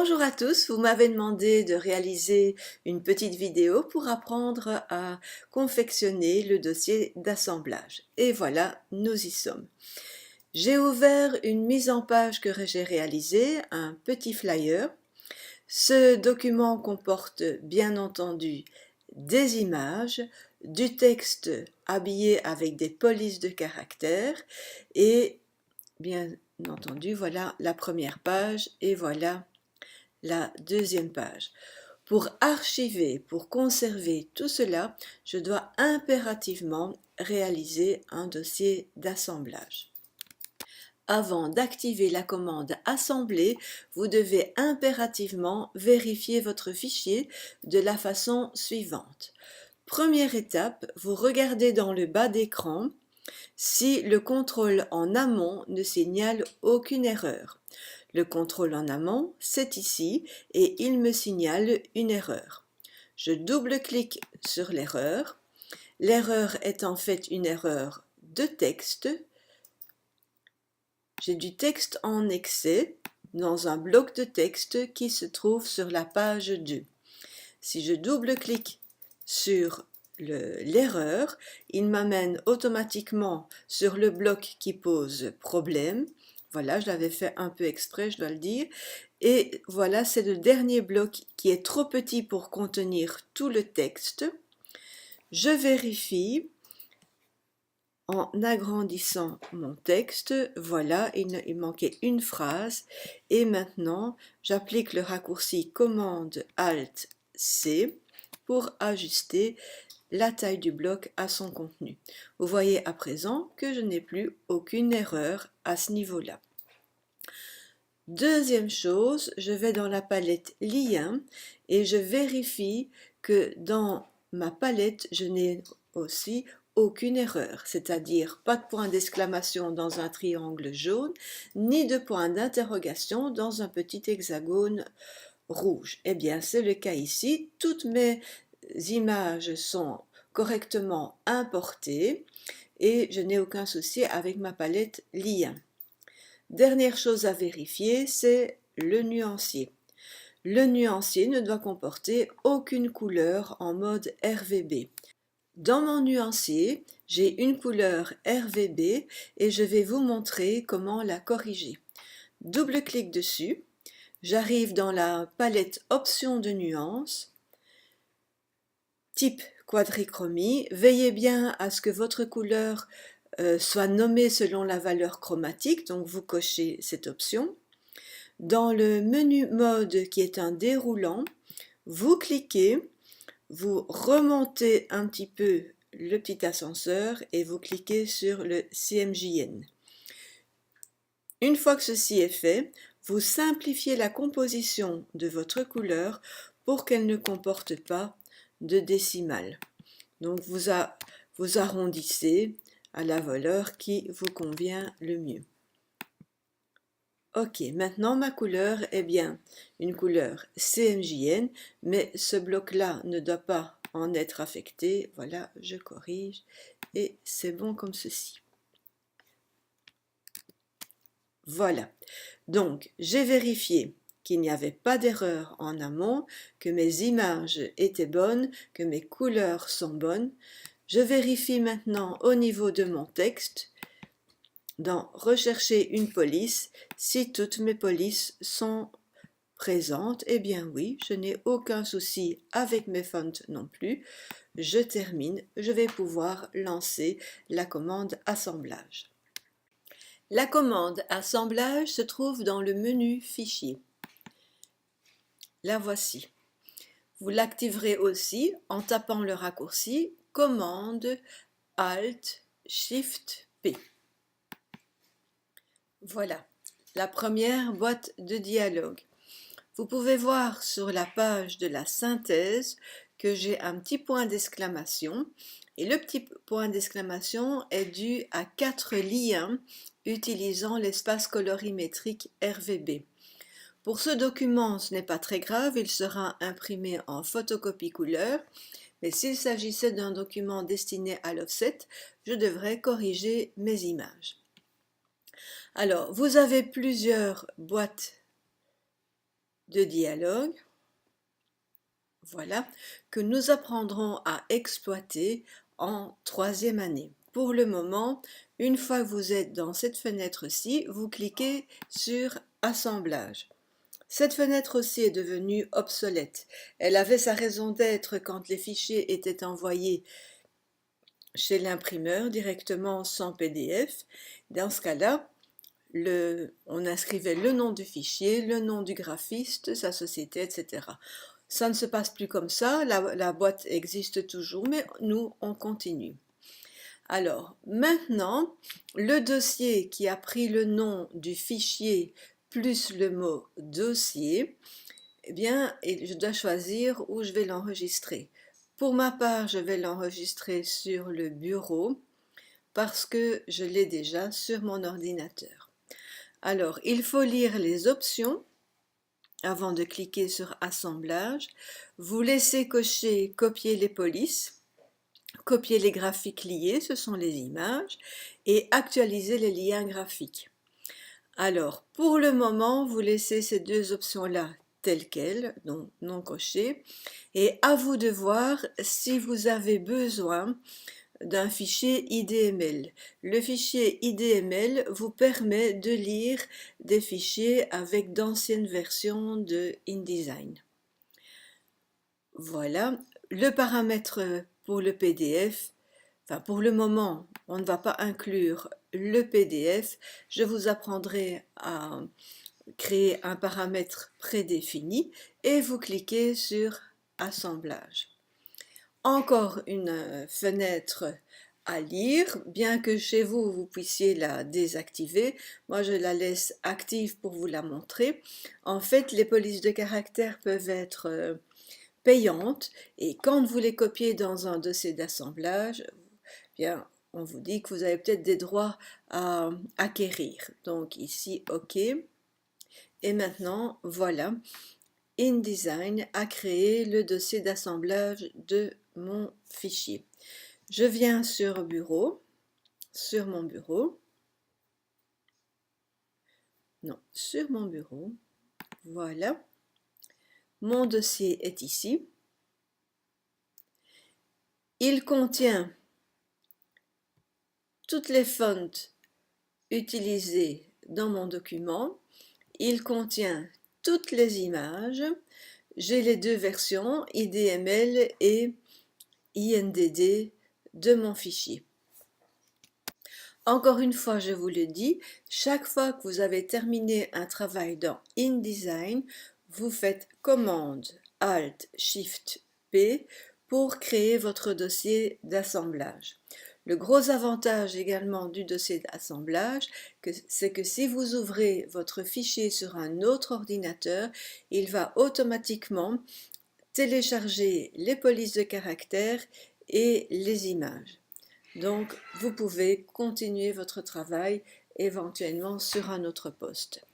Bonjour à tous, vous m'avez demandé de réaliser une petite vidéo pour apprendre à confectionner le dossier d'assemblage. Et voilà, nous y sommes. J'ai ouvert une mise en page que j'ai réalisée, un petit flyer. Ce document comporte bien entendu des images, du texte habillé avec des polices de caractères et bien entendu, voilà la première page et voilà la deuxième page. Pour archiver, pour conserver tout cela, je dois impérativement réaliser un dossier d'assemblage. Avant d'activer la commande assembler, vous devez impérativement vérifier votre fichier de la façon suivante. Première étape, vous regardez dans le bas d'écran si le contrôle en amont ne signale aucune erreur. Le contrôle en amont, c'est ici et il me signale une erreur. Je double-clique sur l'erreur. L'erreur est en fait une erreur de texte. J'ai du texte en excès dans un bloc de texte qui se trouve sur la page 2. Si je double-clique sur l'erreur, il m'amène automatiquement sur le bloc qui pose problème. Voilà, je l'avais fait un peu exprès, je dois le dire. Et voilà, c'est le dernier bloc qui est trop petit pour contenir tout le texte. Je vérifie en agrandissant mon texte. Voilà, il manquait une phrase. Et maintenant, j'applique le raccourci commande Alt C pour ajuster la taille du bloc à son contenu. Vous voyez à présent que je n'ai plus aucune erreur à ce niveau-là. Deuxième chose, je vais dans la palette lien et je vérifie que dans ma palette, je n'ai aussi aucune erreur, c'est-à-dire pas de point d'exclamation dans un triangle jaune, ni de point d'interrogation dans un petit hexagone rouge. Eh bien, c'est le cas ici. Toutes mes images sont correctement importées et je n'ai aucun souci avec ma palette lien. Dernière chose à vérifier, c'est le nuancier. Le nuancier ne doit comporter aucune couleur en mode RVB. Dans mon nuancier, j'ai une couleur RVB et je vais vous montrer comment la corriger. Double-clic dessus, j'arrive dans la palette options de nuances, type quadrichromie. Veillez bien à ce que votre couleur soit nommée selon la valeur chromatique, donc vous cochez cette option. Dans le menu mode qui est un déroulant, vous cliquez, vous remontez un petit peu le petit ascenseur et vous cliquez sur le CMJN. Une fois que ceci est fait, vous simplifiez la composition de votre couleur pour qu'elle ne comporte pas de décimales. Donc vous arrondissez à la valeur qui vous convient le mieux. Ok, maintenant ma couleur est bien une couleur CMJN, mais ce bloc-là ne doit pas en être affecté. Voilà, je corrige et c'est bon comme ceci. Voilà, donc j'ai vérifié qu'il n'y avait pas d'erreur en amont, que mes images étaient bonnes, que mes couleurs sont bonnes. Je vérifie maintenant au niveau de mon texte, dans Rechercher une police, si toutes mes polices sont présentes. Eh bien oui, je n'ai aucun souci avec mes fonts non plus. Je termine, je vais pouvoir lancer la commande assemblage. La commande assemblage se trouve dans le menu Fichier. La voici. Vous l'activerez aussi en tapant le raccourci commande Alt Shift P. Voilà, la première boîte de dialogue. Vous pouvez voir sur la page de la synthèse que j'ai un petit point d'exclamation et le petit point d'exclamation est dû à 4 liens utilisant l'espace colorimétrique RVB. Pour ce document, ce n'est pas très grave, il sera imprimé en photocopie couleur, mais s'il s'agissait d'un document destiné à l'offset, je devrais corriger mes images. Alors, vous avez plusieurs boîtes de dialogue, voilà, que nous apprendrons à exploiter en troisième année. Pour le moment, une fois que vous êtes dans cette fenêtre-ci, vous cliquez sur Assemblage. Cette fenêtre aussi est devenue obsolète. Elle avait sa raison d'être quand les fichiers étaient envoyés chez l'imprimeur directement sans PDF. Dans ce cas-là, on inscrivait le nom du fichier, le nom du graphiste, sa société, etc. Ça ne se passe plus comme ça, la boîte existe toujours, mais nous, on continue. Alors, maintenant, le dossier qui a pris le nom du fichier plus le mot dossier, eh bien, je dois choisir où je vais l'enregistrer. Pour ma part, je vais l'enregistrer sur le bureau parce que je l'ai déjà sur mon ordinateur. Alors, il faut lire les options avant de cliquer sur Assemblage. Vous laissez cocher Copier les polices, copier les graphiques liés, ce sont les images, et actualiser les liens graphiques. Alors, pour le moment, vous laissez ces deux options-là telles quelles, donc non cochées, et à vous de voir si vous avez besoin d'un fichier IDML. Le fichier IDML vous permet de lire des fichiers avec d'anciennes versions de InDesign. Voilà, le paramètre pour le PDF, enfin pour le moment, on ne va pas inclure le PDF. Je vous apprendrai à créer un paramètre prédéfini et vous cliquez sur Assemblage. Encore une fenêtre à lire, bien que chez vous, vous puissiez la désactiver. Moi, je la laisse active pour vous la montrer. En fait, les polices de caractère peuvent être payantes et quand vous les copiez dans un dossier d'assemblage, bien, on vous dit que vous avez peut-être des droits à acquérir. Donc ici, OK. Et maintenant, voilà, InDesign a créé le dossier d'assemblage de mon fichier. Je viens sur Bureau, sur mon bureau, non, sur mon bureau, voilà. Mon dossier est ici. Il contient toutes les fonts utilisées dans mon document. Il contient toutes les images. J'ai les deux versions, IDML et INDD de mon fichier. Encore une fois, je vous le dis, chaque fois que vous avez terminé un travail dans InDesign, vous faites commande Alt Shift P pour créer votre dossier d'assemblage. Le gros avantage également du dossier d'assemblage, c'est que si vous ouvrez votre fichier sur un autre ordinateur, il va automatiquement télécharger les polices de caractère et les images. Donc, vous pouvez continuer votre travail éventuellement sur un autre poste.